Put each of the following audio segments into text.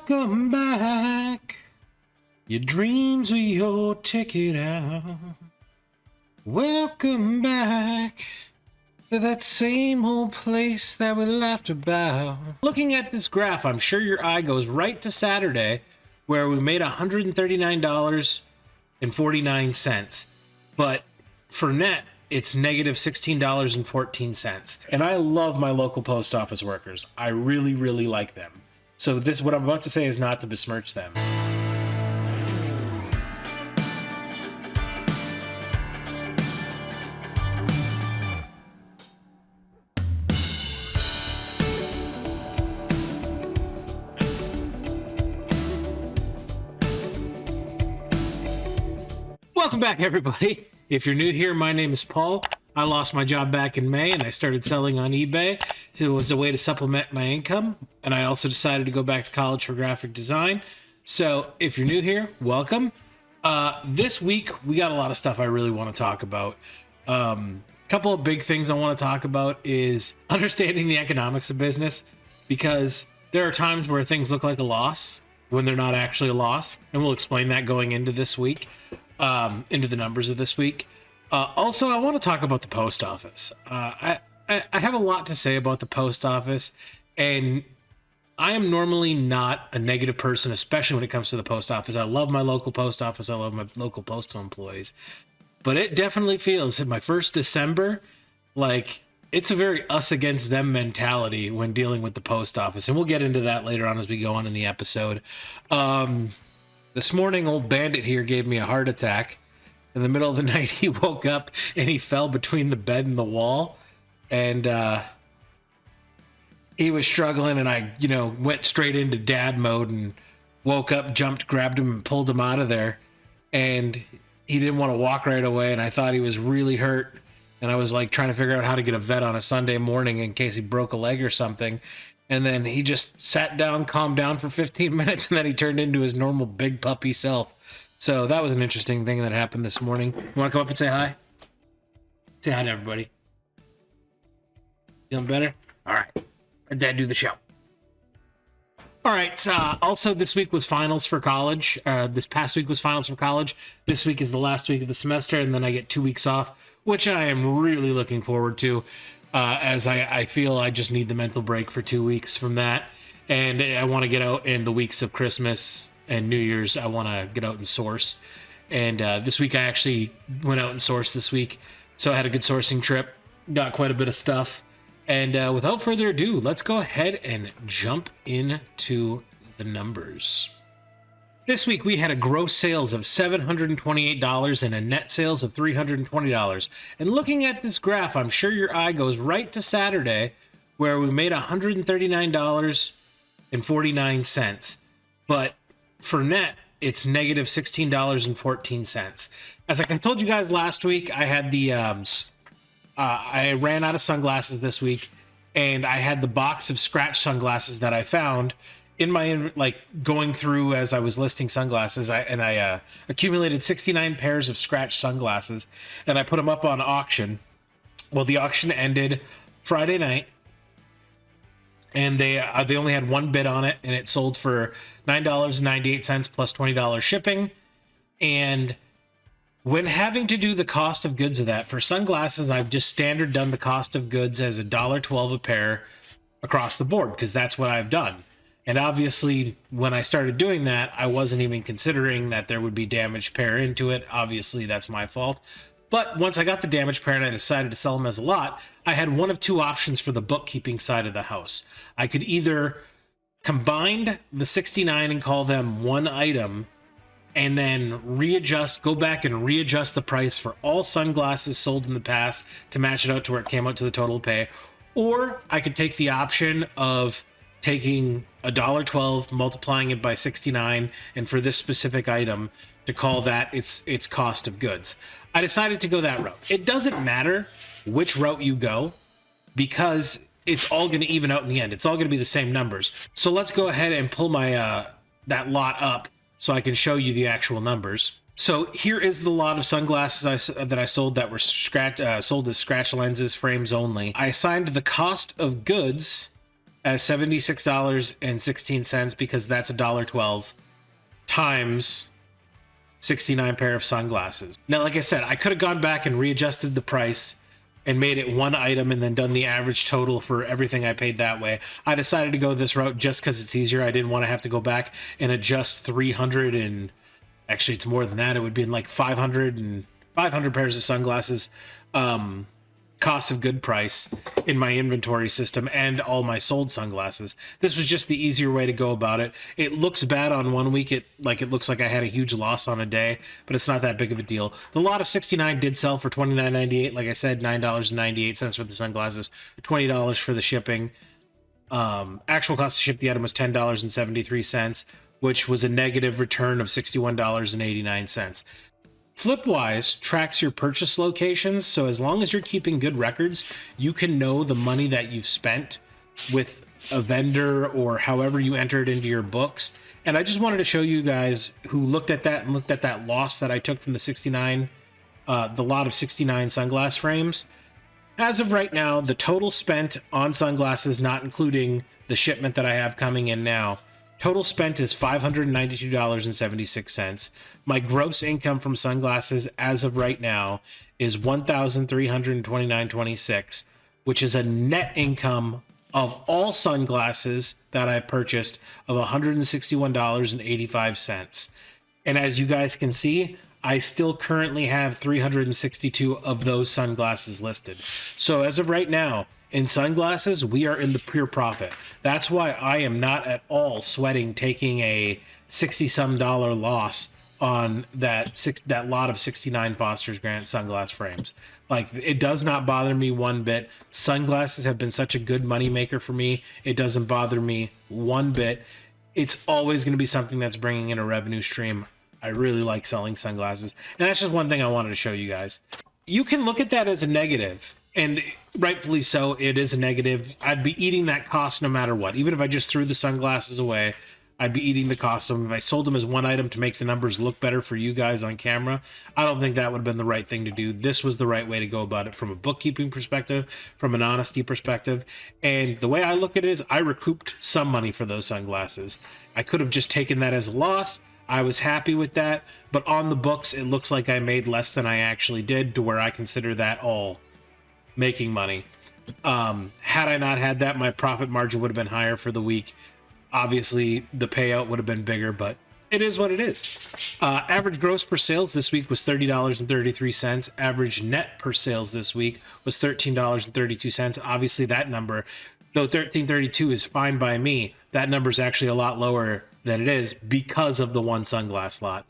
Welcome back. Your dreams are your ticket out. Welcome back to that same old place that we laughed about. Looking at this graph, I'm sure your eye goes right to Saturday, where we made $139.49. But for net, it's negative $16.14. And I love my local post office workers. I really, really like them. So this, what I'm about to say, is not to besmirch them. Welcome back, everybody. If you're new here, my name is Paul. I lost my job back in May and I started selling on eBay. It was a way to supplement my income. And I also decided to go back to college for graphic design. So if you're new here, welcome. This week, we got a lot of stuff I really want to talk about. Couple of big things I want to talk about is understanding the economics of business, because there are times where things look like a loss when they're not actually a loss. And we'll explain that going into this week, into the numbers of this week. Also, I want to talk about the post office. I have a lot to say about the post office, and I am normally not a negative person, especially when it comes to the post office. I love my local post office. I love my local postal employees. But it definitely feels, in my first December, like it's a very us against them mentality when dealing with the post office. And we'll get into that later on as we go on in the episode. This morning, old Bandit here gave me a heart attack. In the middle of the night, he woke up and he fell between the bed and the wall. And he was struggling, and I, went straight into dad mode and woke up, jumped, grabbed him, and pulled him out of there. And he didn't want to walk right away, and I thought he was really hurt. And I was like trying to figure out how to get a vet on a Sunday morning in case he broke a leg or something. And then he just sat down, calmed down for 15 minutes, and then he turned into his normal big puppy self. So that was an interesting thing that happened this morning. You want to come up and say hi? Say hi to everybody. Feeling better? All right. Let Dad do the show. All right. So also, this week was finals for college. This past week was finals for college. This week is the last week of the semester, and then I get 2 weeks off, which I am really looking forward to, as I feel I just need the mental break for 2 weeks from that. And I want to get out in the weeks of Christmas and New Year's. I want to get out and source. And this week I actually went out and sourced this week. So I had a good sourcing trip, got quite a bit of stuff. And without further ado, let's go ahead and jump into the numbers. This week we had a gross sales of $728 and a net sales of $320. And looking at this graph, I'm sure your eye goes right to Saturday, where we made $139.49. But for net, it's negative $16.14. As like I told you guys last week, I had the I ran out of sunglasses this week, and I had the box of scratch sunglasses that I found in my, like, going through as I was listing sunglasses. I accumulated 69 pairs of scratch sunglasses, and I put them up on auction. Well, the auction ended Friday night, and they only had one bid on it, and it sold for $9.98 plus $20 shipping. And when having to do the cost of goods of that, for sunglasses, I've just standard done the cost of goods as $1.12 a pair across the board, because that's what I've done. And obviously, when I started doing that, I wasn't even considering that there would be damaged pair into it. Obviously, that's my fault. But once I got the damaged pair and I decided to sell them as a lot, I had one of two options for the bookkeeping side of the house. I could either combine the 69 and call them one item, and then go back and readjust the price for all sunglasses sold in the past to match it out to where it came out to the total pay. Or I could take the option of taking $1.12, multiplying it by 69, and for this specific item, to call that its cost of goods. I decided to go that route. It doesn't matter which route you go, because it's all going to even out in the end. It's all going to be the same numbers. So let's go ahead and pull my that lot up so I can show you the actual numbers. So here is the lot of sunglasses that I sold that were sold as scratch lenses, frames only. I assigned the cost of goods as $76.16 because that's $1.12 times 69 pair of sunglasses. Now, like I said, I could have gone back and readjusted the price and made it one item and then done the average total for everything I paid that way. I decided to go this route just because it's easier. I didn't want to have to go back and adjust 300 and actually it's more than that. It would be like 500 pairs of sunglasses, cost of good price in my inventory system and all my sold sunglasses. This was just the easier way to go about it. It looks bad on one week. It looks like I had a huge loss on a day, but it's not that big of a deal. The lot of 69 did sell for $29.98. Like I said, $9.98 for the sunglasses, $20 for the shipping. Actual cost to ship the item was $10.73, which was a negative return of $61.89. Flipwise tracks your purchase locations, so as long as you're keeping good records, you can know the money that you've spent with a vendor or however you enter it into your books. And I just wanted to show you guys who looked at that and looked at that loss that I took from the 69, the lot of 69 sunglass frames. As of right now, the total spent on sunglasses, not including the shipment that I have coming in now, total spent is $592.76. My gross income from sunglasses as of right now is $1,329.26, which is a net income of all sunglasses that I purchased of $161.85. And as you guys can see, I still currently have 362 of those sunglasses listed. So as of right now, in sunglasses, we are in the pure profit. That's why I am not at all sweating taking a $60-some loss on that lot of 69 Foster's Grant sunglass frames. Like, it does not bother me one bit. Sunglasses have been such a good moneymaker for me. It doesn't bother me one bit. It's always going to be something that's bringing in a revenue stream. I really like selling sunglasses. And that's just one thing I wanted to show you guys. You can look at that as a negative. And rightfully so, it is a negative. I'd be eating that cost no matter what. Even if I just threw the sunglasses away, I'd be eating the cost of them. If I sold them as one item to make the numbers look better for you guys on camera, I don't think that would have been the right thing to do. This was the right way to go about it from a bookkeeping perspective, from an honesty perspective. And the way I look at it is I recouped some money for those sunglasses. I could have just taken that as a loss. I was happy with that. But on the books, it looks like I made less than I actually did, to where I consider that all making money. Had I not had that, my profit margin would have been higher for the week. Obviously, the payout would have been bigger, but it is what it is. Average gross per sales this week was $30.33. Average net per sales this week was $13.32. Obviously, that number, though $13.32 is fine by me, that number is actually a lot lower than it is because of the one sunglass lot.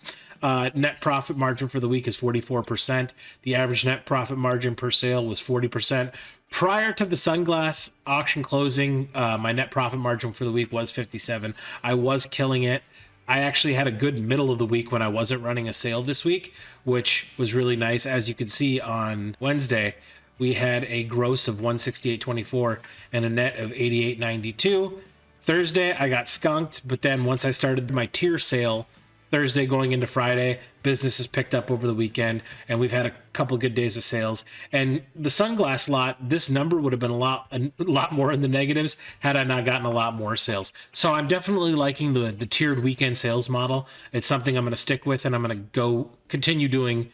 Net profit margin for the week is 44%. The average net profit margin per sale was 40%. Prior to the sunglass auction closing, my net profit margin for the week was 57. I was killing it. I actually had a good middle of the week when I wasn't running a sale this week, which was really nice. As you could see on Wednesday, we had a gross of 168.24 and a net of 88.92. Thursday, I got skunked, but then once I started my tier sale, Thursday going into Friday, business has picked up over the weekend, and we've had a couple good days of sales. And the sunglass lot, this number would have been a lot more in the negatives had I not gotten a lot more sales. So I'm definitely liking the tiered weekend sales model. It's something I'm going to stick with, and I'm going to continue doing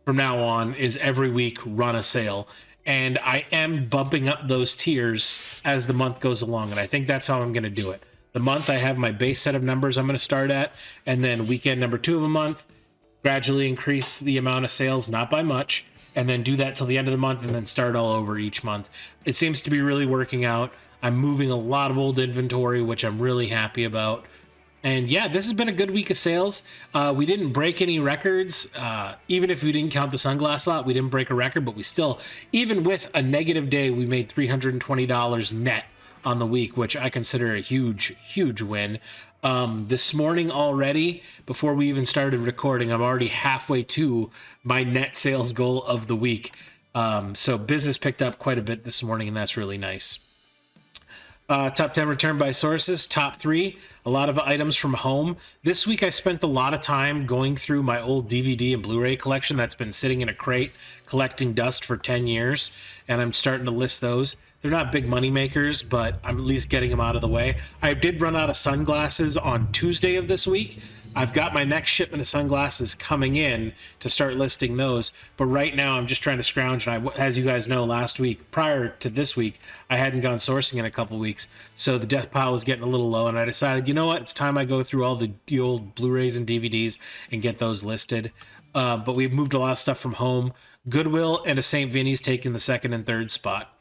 from now on, is every week run a sale. And I am bumping up those tiers as the month goes along, and I think that's how I'm going to do it. The month I have my base set of numbers I'm going to start at, and then weekend number 2 of a month, gradually increase the amount of sales, not by much, and then do that till the end of the month, and then start all over each month. It seems to be really working out. I'm moving a lot of old inventory, which I'm really happy about. And yeah, this has been a good week of sales. We didn't break any records. Even if we didn't count the sunglass lot, we didn't break a record, but we still, even with a negative day, we made $320 net on the week, which I consider a huge win. This morning already, before we even started recording, I'm already halfway to my net sales goal of the week. So business picked up quite a bit this morning, and that's really nice. Top 10 return by sources. Top 3, a lot of items from home. This week I spent a lot of time going through my old DVD and Blu-ray collection that's been sitting in a crate collecting dust for 10 years, and I'm starting to list those. They're not big money makers, but I'm at least getting them out of the way. I did run out of sunglasses on Tuesday of this week. I've got my next shipment of sunglasses coming in to start listing those. But right now I'm just trying to scrounge. And as you guys know, last week, prior to this week, I hadn't gone sourcing in a couple weeks. So the death pile was getting a little low. And I decided, you know what? It's time I go through all the old Blu-rays and DVDs and get those listed. But we've moved a lot of stuff from home. Goodwill and a St. Vinny's taking the second and third spot.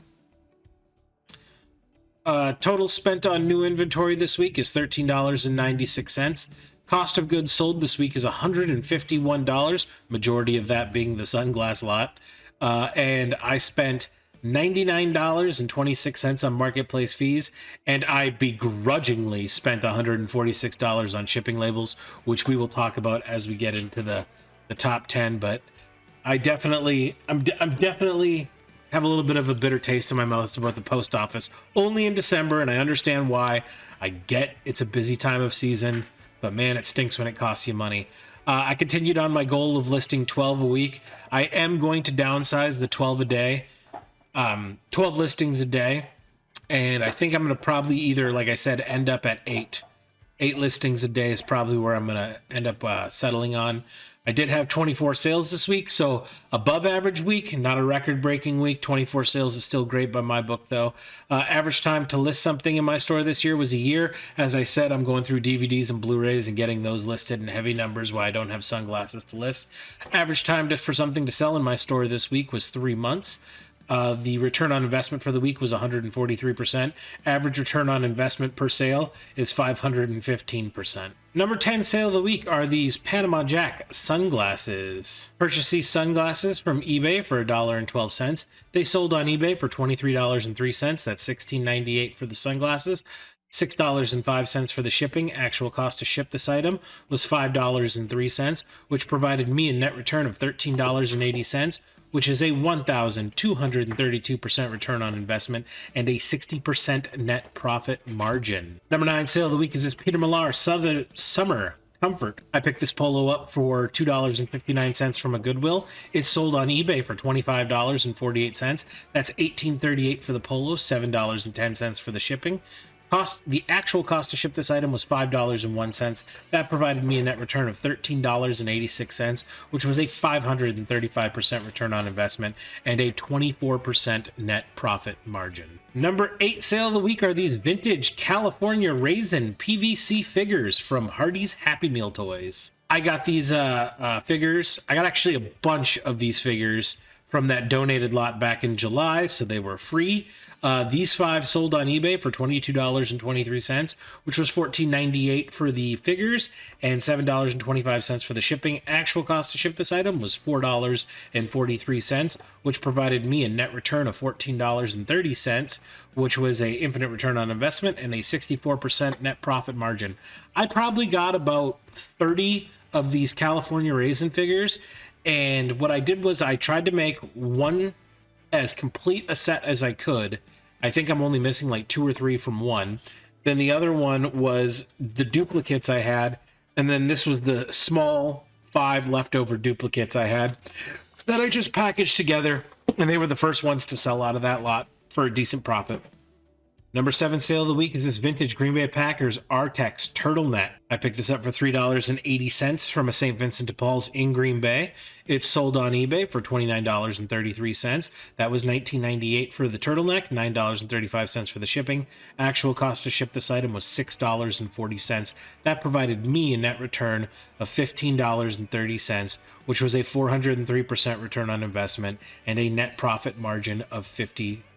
Total spent on new inventory this week is $13.96. Cost of goods sold this week is $151, majority of that being the sunglass lot. And I spent $99.26 on marketplace fees, and I begrudgingly spent $146 on shipping labels, which we will talk about as we get into the top 10. But I'm definitely have a little bit of a bitter taste in my mouth about the post office. Only in December, and I understand why. I get it's a busy time of season, but man, it stinks when it costs you money. I continued on my goal of listing 12 a week. I am going to downsize the 12 a day, 12 listings a day. And I think I'm going to probably either, like I said, end up at 8 listings a day is probably where I'm going to end up settling on. I did have 24 sales this week, so above average week, not a record-breaking week. 24 sales is still great by my book, though. Average time to list something in my store this year was a year. As I said, I'm going through DVDs and Blu-rays and getting those listed in heavy numbers while I don't have sunglasses to list. Average time for something to sell in my store this week was 3 months. The return on investment for the week was 143%. Average return on investment per sale is 515%. Number 10 sale of the week are these Panama Jack sunglasses. Purchased these sunglasses from eBay for $1.12. They sold on eBay for $23.03. That's $16.98 for the sunglasses. $6.05 for the shipping. Actual cost to ship this item was $5.03, which provided me a net return of $13.80, which is a 1,232% return on investment and a 60% net profit margin. Number 9 sale of the week is this Peter Millar Summer Comfort. I picked this polo up for $2.59 from a Goodwill. It's sold on eBay for $25.48. That's $18.38 for the polo, $7.10 for the shipping. The actual cost to ship this item was $5.01. That provided me a net return of $13.86, which was a 535% return on investment and a 24% net profit margin. Number 8 sale of the week are these vintage California Raisin PVC figures from Hardee's Happy Meal Toys. I got these figures. I got actually a bunch of these figures from that donated lot back in July, so they were free. These 5 sold on eBay for $22.23, which was $14.98 for the figures and $7.25 for the shipping. Actual cost to ship this item was $4.43, which provided me a net return of $14.30, which was a infinite return on investment and a 64% net profit margin. I probably got about 30 of these California Raisin figures, and what I did was I tried to make one as complete a set as I could. I think I'm only missing like 2 or 3 from one. Then the other one was the duplicates I had. And then this was the small 5 leftover duplicates I had that I just packaged together. And they were the first ones to sell out of that lot for a decent profit. Number 7 sale of the week is this vintage Green Bay Packers Artex turtleneck. I picked this up for $3.80 from a St. Vincent de Paul's in Green Bay. It's sold on eBay for $29.33. That was $19.98 for the turtleneck, $9.35 for the shipping. Actual cost to ship this item was $6.40. That provided me a net return of $15.30, which was a 403% return on investment and a net profit margin of 52%.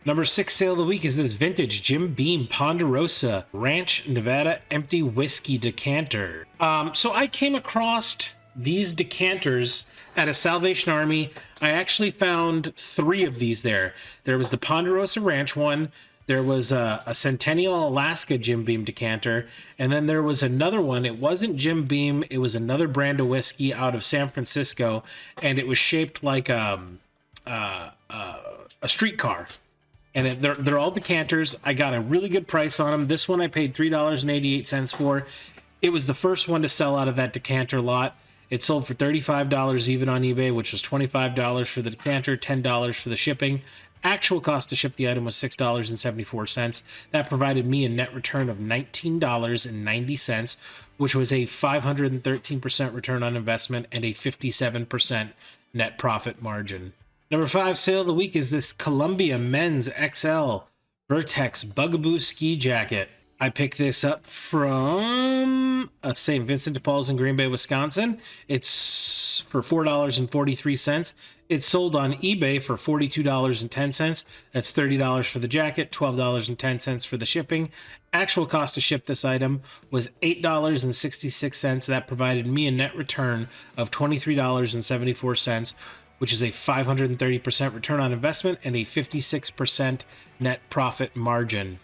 Number 6 sale of the week is this vintage Jim Beam Ponderosa Ranch Nevada Empty Whiskey Decanter. So I came across these decanters at a Salvation Army. I actually found 3 of these there. There was the Ponderosa Ranch one. There was a Centennial Alaska Jim Beam decanter. And then there was another one. It wasn't Jim Beam. It was another brand of whiskey out of San Francisco. And it was shaped like a streetcar. And they're all decanters. I got a really good price on them. This one I paid $3.88 for. It was the first one to sell out of that decanter lot. It sold for $35 even on eBay, which was $25 for the decanter, $10 for the shipping. Actual cost to ship the item was $6.74. That provided me a net return of $19.90, which was a 513% return on investment and a 57% net profit margin. Number 5 sale of the week is this Columbia Men's XL Vertex Bugaboo Ski Jacket. I picked this up from St. Vincent de Paul's in Green Bay, Wisconsin. It's for $4.43. It's sold on eBay for $42.10. That's $30 for the jacket, $12.10 for the shipping. Actual cost to ship this item was $8.66. That provided me a net return of $23.74, which is a 530% return on investment and a 56% net profit margin.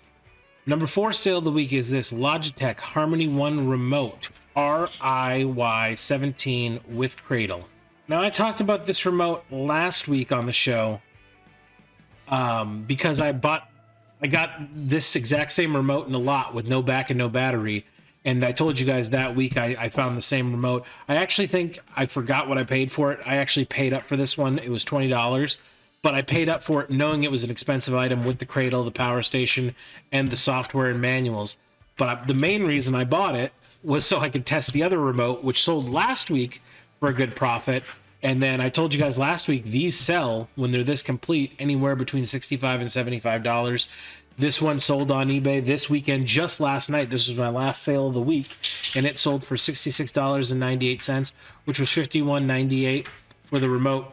Number 4 sale of the week is this Logitech Harmony One Remote RIY17 with cradle. Now, I talked about this remote last week on the show because I got this exact same remote in a lot with no back and no battery. And I told you guys that week I found the same remote. I actually think I forgot what I paid for it. I actually paid up for this one. It was $20. But I paid up for it knowing it was an expensive item with the cradle, the power station, and the software and manuals. But the main reason I bought it was so I could test the other remote, which sold last week for a good profit. And then I told you guys last week, these sell, when they're this complete, anywhere between $65 and $75. This one sold on eBay this weekend, just last night. This was my last sale of the week. And it sold for $66.98, which was $51.98 for the remote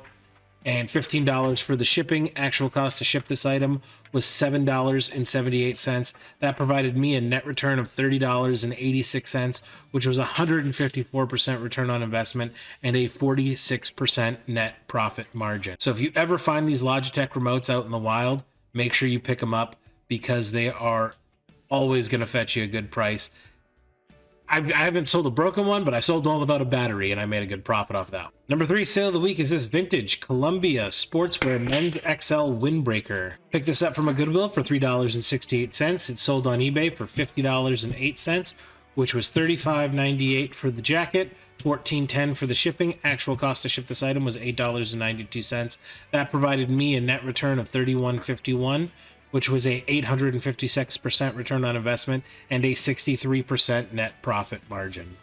and $15 for the shipping. Actual cost to ship this item was $7.78. That provided me a net return of $30.86, which was a 154% return on investment and a 46% net profit margin. So if you ever find these Logitech remotes out in the wild, make sure you pick them up because they are always going to fetch you a good price. I haven't sold a broken one, but I sold one without a battery, and I made a good profit off that. Number 3 sale of the week is this vintage Columbia Sportswear Men's XL Windbreaker. Picked this up from a Goodwill for $3.68. It sold on eBay for $50.08, which was $35.98 for the jacket, $14.10 for the shipping. Actual cost to ship this item was $8.92. That provided me a net return of $31.51, which was a 856% return on investment and a 63% net profit margin.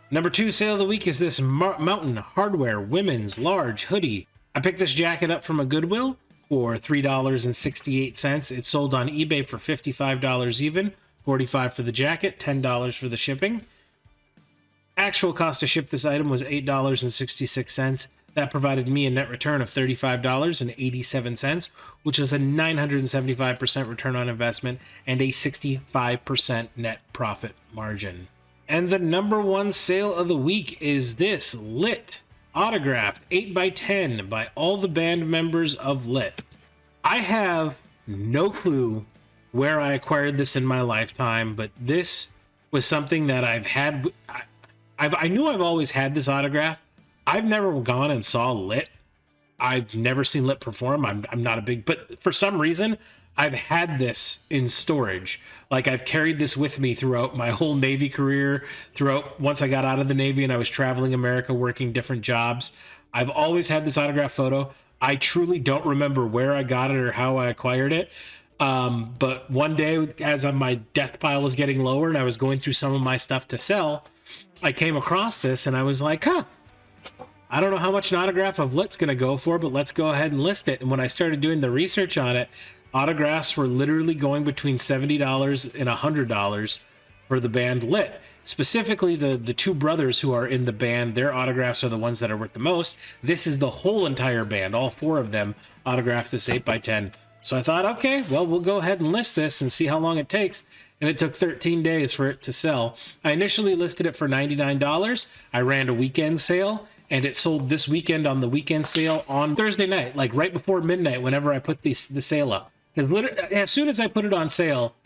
Number 2 sale of the week is this Mountain Hardwear Women's Large Hoodie. I picked this jacket up from a Goodwill for $3.68. It sold on eBay for $55 even, $45 for the jacket, $10 for the shipping. Actual cost to ship this item was $8.66. That provided me a net return of $35.87, which is a 975% return on investment and a 65% net profit margin. And the number 1 sale of the week is this Lit autographed 8x10 by all the band members of Lit. I have no clue where I acquired this in my lifetime, but this was something that I've had. I knew I've always had this autograph. I've never gone and saw Lit. I've never seen Lit perform. I'm not a big, but for some reason, I've had this in storage. Like I've carried this with me throughout my whole Navy career, throughout once I got out of the Navy and I was traveling America working different jobs. I've always had this autograph photo. I truly don't remember where I got it or how I acquired it. But one day, as my death pile was getting lower and I was going through some of my stuff to sell, I came across this and I was like, I don't know how much an autograph of Lit's going to go for, but let's go ahead and list it. And when I started doing the research on it, autographs were literally going between $70 and $100 for the band Lit. Specifically, the 2 brothers who are in the band, their autographs are the ones that are worth the most. This is the whole entire band. All 4 of them autographed this 8x10. So I thought, okay, well, we'll go ahead and list this and see how long it takes. And it took 13 days for it to sell. I initially listed it for $99. I ran a weekend sale, and it sold this weekend on the weekend sale on Thursday night, like right before midnight, whenever I put the sale up. Because as soon as I put it on sale,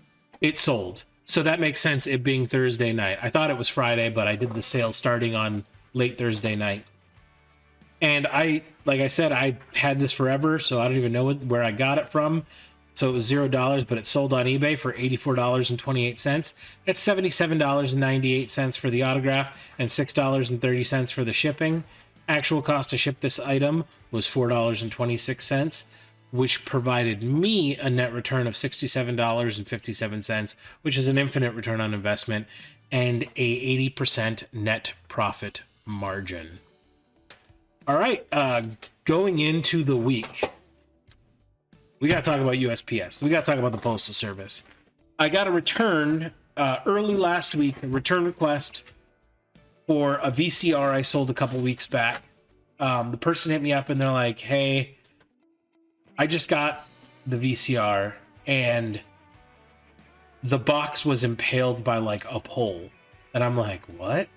it sold. So that makes sense, it being Thursday night. I thought it was Friday, but I did the sale starting on late Thursday night. And like I said, I had this forever, so I don't even know where I got it from. So it was $0, but it sold on eBay for $84.28. That's $77.98 for the autograph and $6.30 for the shipping. Actual cost to ship this item was $4.26. which provided me a net return of $67.57, which is an infinite return on investment, and a 80% net profit margin. All right, going into the week, we got to talk about USPS. We got to talk about the Postal Service. I got a return early last week, a return request for a VCR I sold a couple weeks back. The person hit me up and they're like, hey, I just got the VCR and the box was impaled by like a pole. And I'm like, what?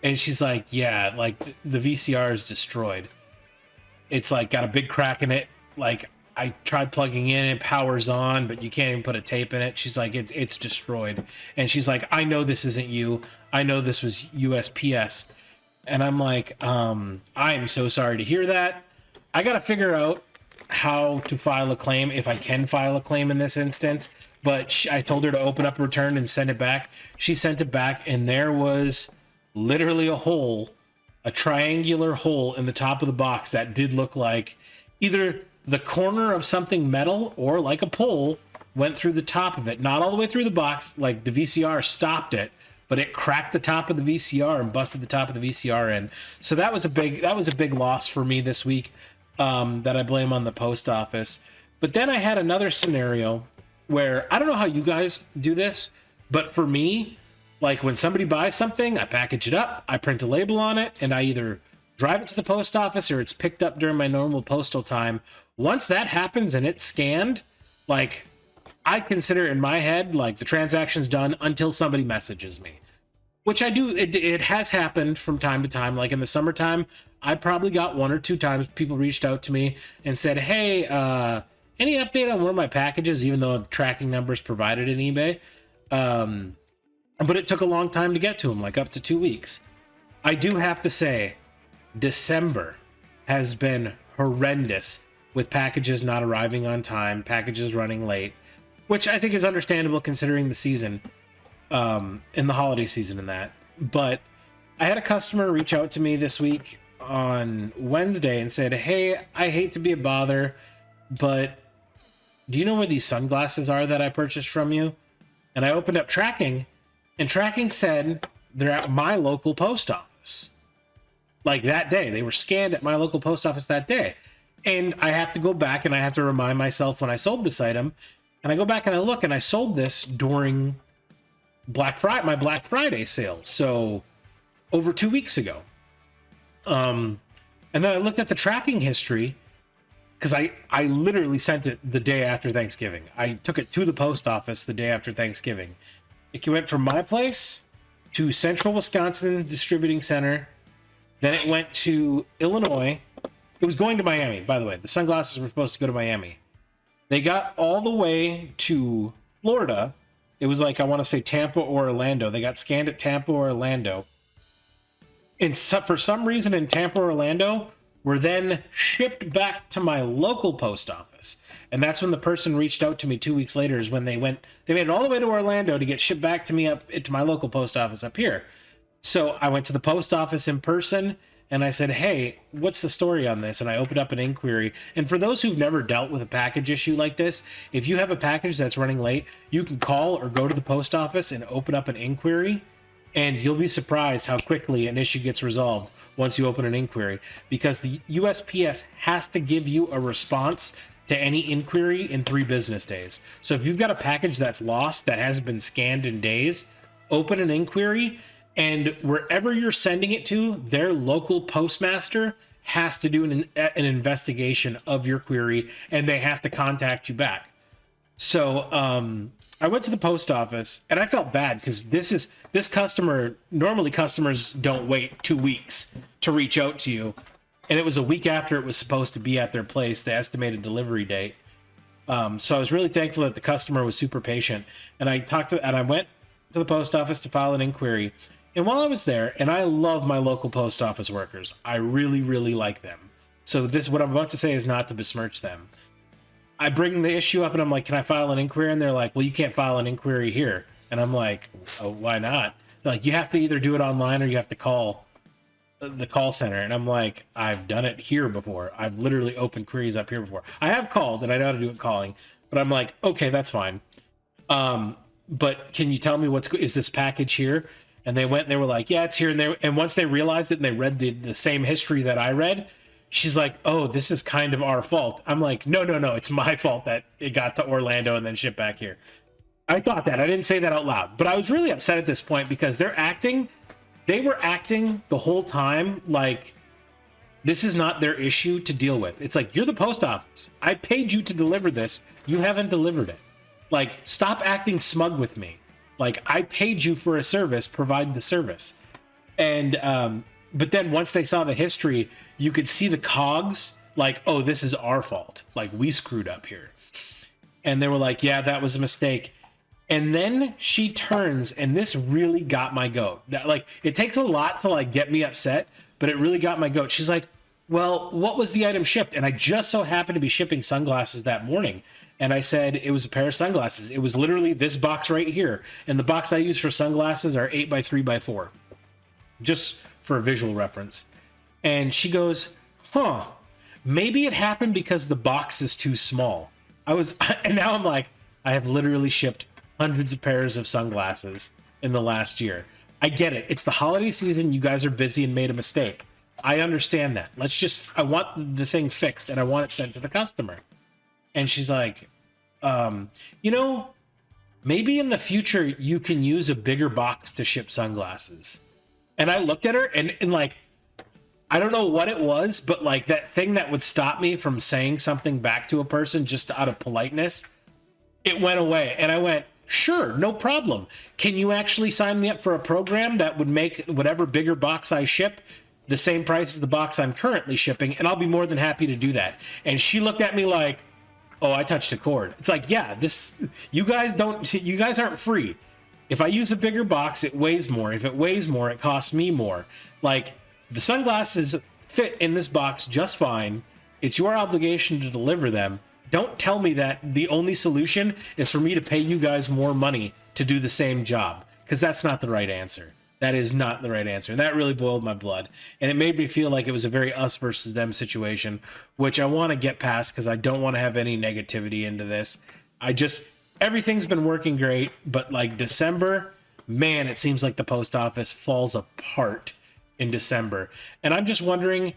And she's like, yeah, like the VCR is destroyed. It's like got a big crack in it. Like I tried plugging in, it powers on, but you can't even put a tape in it. She's like, it's destroyed. And she's like, I know this isn't you. I know this was USPS. And I'm like, I am so sorry to hear that. I got to figure out how to file a claim, if I can file a claim in this instance. But I told her to open up a return and send it back. She sent it back, and there was literally a hole, a triangular hole in the top of the box that did look like either the corner of something metal or like a pole went through the top of it. Not all the way through the box, like the VCR stopped it, but it cracked the top of the VCR and busted the top of the VCR in. So that was a big loss for me this week, that I blame on the post office. But then I had another scenario where I don't know how you guys do this, but for me, like when somebody buys something, I package it up, I print a label on it, and I either drive it to the post office or it's picked up during my normal postal time. Once that happens and it's scanned, like I consider in my head, like the transaction's done until somebody messages me, which I do. It has happened from time to time. Like in the summertime, I probably got 1 or 2 times people reached out to me and said, hey, any update on where my package is, even though the tracking number is provided in eBay. But it took a long time to get to them, like up to 2 weeks. I do have to say, December has been horrendous with packages not arriving on time, packages running late, which I think is understandable considering the season, in the holiday season and that. But I had a customer reach out to me this week on Wednesday and said, hey, I hate to be a bother, but do you know where these sunglasses are that I purchased from you? And I opened up tracking, and tracking said they're at my local post office. Like that day, they were scanned at my local post office that day. And I have to go back and I have to remind myself when I sold this item. And I go back and I look, and I sold this during my Black Friday sale. So over 2 weeks ago. And then I looked at the tracking history, because I literally sent it the day after Thanksgiving. I took it to the post office the day after Thanksgiving. It went from my place to Central Wisconsin Distributing Center. Then it went to Illinois. It was going to Miami, by the way. The sunglasses were supposed to go to Miami. They got all the way to Florida. It was like, I want to say Tampa or Orlando. They got scanned at Tampa or Orlando. And for some reason in Tampa or Orlando, were then shipped back to my local post office. And that's when the person reached out to me 2 weeks later, is when they made it all the way to Orlando to get shipped back to me up to my local post office up here. So I went to the post office in person and I said, hey, what's the story on this? And I opened up an inquiry. And for those who've never dealt with a package issue like this, if you have a package that's running late, you can call or go to the post office and open up an inquiry. And you'll be surprised how quickly an issue gets resolved once you open an inquiry, because the USPS has to give you a response to any inquiry in 3 business days. So if you've got a package that's lost that hasn't been scanned in days, open an inquiry, and wherever you're sending it to, their local postmaster has to do an investigation of your query, and they have to contact you back. So I went to the post office, and I felt bad because this customer, normally customers don't wait 2 weeks to reach out to you. And it was a week after it was supposed to be at their place, the estimated delivery date. So I was really thankful that the customer was super patient. And I went to the post office to file an inquiry. And while I was there, and I love my local post office workers, I really, really like them. So what I'm about to say is not to besmirch them. I bring the issue up and I'm like, can I file an inquiry? And they're like, well, you can't file an inquiry here. And I'm like, oh, why not? They're like, you have to either do it online or you have to call. the call center, and I'm like, I've done it here before. I've literally opened queries up here before. I have called, and I know how to do it calling, but I'm like, okay, that's fine. But can you tell me is this package here? And they went and they were like, yeah, it's here. And once they realized it and they read the same history that I read, she's like, oh, this is kind of our fault. I'm like, no, it's my fault that it got to Orlando and then shipped back here. I thought that. I didn't say that out loud, but I was really upset at this point because they were acting the whole time like this is not their issue to deal with. It's like, you're the post office. I paid you to deliver this. You haven't delivered it. Like, stop acting smug with me. Like, I paid you for a service, provide the service. And, but then once they saw the history, you could see the cogs like, oh, this is our fault. Like, we screwed up here. And they were like, yeah, that was a mistake. And then she turns, and this really got my goat. Like, it takes a lot to like get me upset, but it really got my goat. She's like, well, what was the item shipped? And I just so happened to be shipping sunglasses that morning. And I said, it was a pair of sunglasses. It was literally this box right here. And the box I use for sunglasses are 8x3x4, just for a visual reference. And she goes, huh, maybe it happened because the box is too small. And now I'm like, I have literally shipped hundreds of pairs of sunglasses in the last year. I get it. It's the holiday season. You guys are busy and made a mistake. I understand that. I want the thing fixed and I want it sent to the customer. And she's like, maybe in the future you can use a bigger box to ship sunglasses. And I looked at her and like, I don't know what it was, but like that thing that would stop me from saying something back to a person just out of politeness, it went away. And I went, sure, no problem. Can you actually sign me up for a program that would make whatever bigger box I ship the same price as the box I'm currently shipping? And I'll be more than happy to do that. And she looked at me like, oh, I touched a chord. It's like, yeah, you guys aren't free. If I use a bigger box, it weighs more. If it weighs more, it costs me more. Like, the sunglasses fit in this box just fine. It's your obligation to deliver them. Don't tell me that the only solution is for me to pay you guys more money to do the same job, because that's not the right answer. That is not the right answer. And that really boiled my blood. And it made me feel like it was a very us versus them situation, which I want to get past because I don't want to have any negativity into this. Everything's been working great, but like December, man, it seems like the post office falls apart in December. And I'm just wondering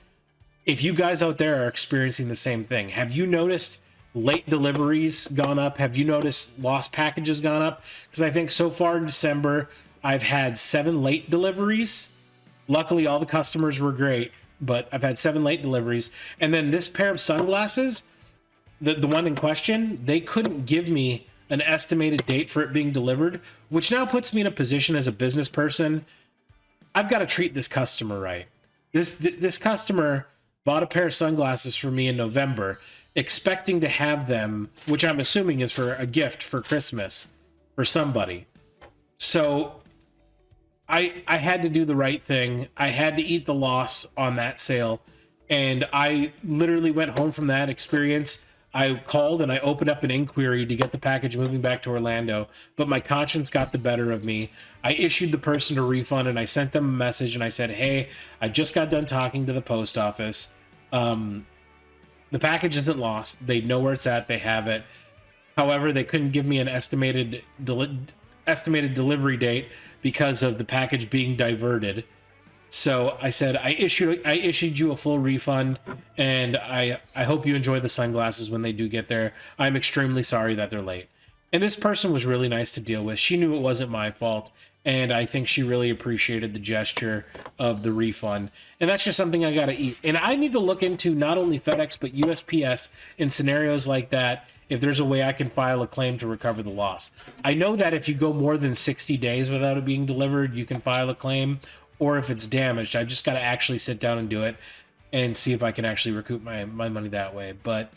if you guys out there are experiencing the same thing. Have you noticed late deliveries gone up? Have you noticed lost packages gone up? Because I think so far in December, I've had 7 late deliveries. Luckily, all the customers were great, but I've had 7 late deliveries. And then this pair of sunglasses, the one in question, they couldn't give me an estimated date for it being delivered, which now puts me in a position as a business person. I've got to treat this customer right. This customer bought a pair of sunglasses for me in November, expecting to have them, which I'm assuming is for a gift for Christmas for somebody. So I had to do the right thing. I had to eat the loss on that sale. And I literally went home from that experience. I called and I opened up an inquiry to get the package moving back to Orlando, but my conscience got the better of me. I issued the person a refund and I sent them a message and I said, hey, I just got done talking to the post office. The package isn't lost. They know where it's at. They have it. However, they couldn't give me an estimated delivery date because of the package being diverted. So I said, I issued you a full refund, and I hope you enjoy the sunglasses when they do get there. I'm extremely sorry that they're late. And this person was really nice to deal with. She knew it wasn't my fault, and I think she really appreciated the gesture of the refund. And that's just something I got to eat. And I need to look into not only FedEx, but USPS in scenarios like that, if there's a way I can file a claim to recover the loss. I know that if you go more than 60 days without it being delivered, you can file a claim, or if it's damaged. I just got to actually sit down and do it and see if I can actually recoup my money that way. But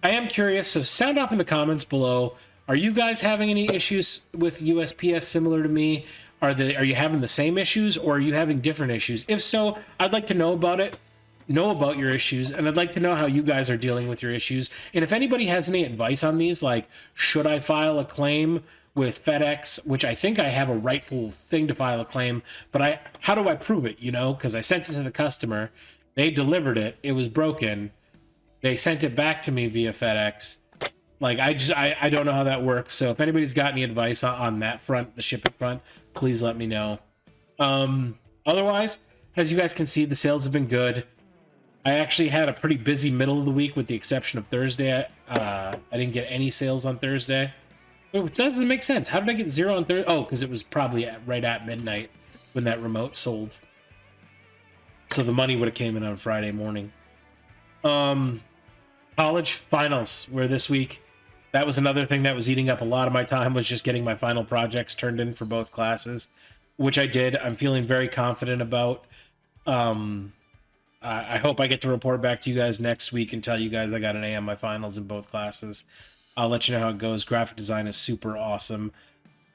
I am curious, so sound off in the comments below. Are you guys having any issues with USPS similar to me? Are you having the same issues, or are you having different issues? If so, I'd like to know about it, know about your issues, and I'd like to know how you guys are dealing with your issues. And if anybody has any advice on these, like, should I file a claim with FedEx, which I think I have a rightful thing to file a claim, but how do I prove it, you know? Because I sent it to the customer, they delivered it, it was broken, they sent it back to me via FedEx. Like, I don't know how that works. So if anybody's got any advice on that front, the shipping front, please let me know. Otherwise, as you guys can see, the sales have been good. I actually had a pretty busy middle of the week with the exception of Thursday. I didn't get any sales on Thursday. It doesn't make sense. How did I get 0 on Thursday? Oh, because it was probably right at midnight when that remote sold. So the money would have came in on Friday morning. College finals were this week. That was another thing that was eating up a lot of my time, was just getting my final projects turned in for both classes, which I did. I'm feeling very confident about. I hope I get to report back to you guys next week and tell you guys I got an A on my finals in both classes. I'll let you know how it goes. Graphic design is super awesome.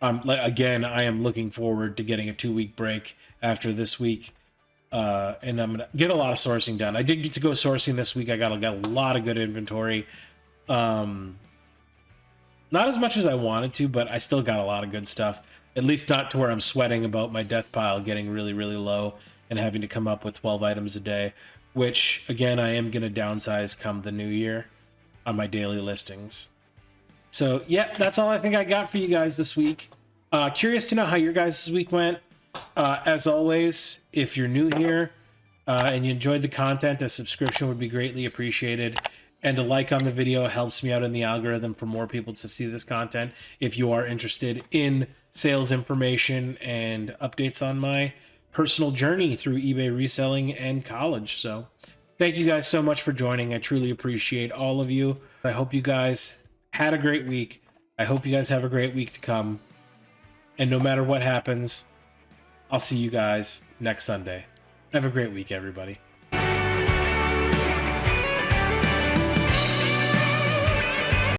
Again, I am looking forward to getting a 2-week break after this week. And I'm gonna get a lot of sourcing done. I did get to go sourcing this week. I got a lot of good inventory. Not as much as I wanted to, but I still got a lot of good stuff. At least not to where I'm sweating about my death pile getting really, really low and having to come up with 12 items a day, which, again, I am going to downsize come the new year on my daily listings. So, yeah, that's all I think I got for you guys this week. Curious to know how your guys' week went. As always, if you're new here and you enjoyed the content, a subscription would be greatly appreciated. And a like on the video helps me out in the algorithm for more people to see this content. If you are interested in sales information and updates on my personal journey through eBay reselling and college. So thank you guys so much for joining. I truly appreciate all of you. I hope you guys had a great week. I hope you guys have a great week to come. And no matter what happens, I'll see you guys next Sunday. Have a great week, everybody.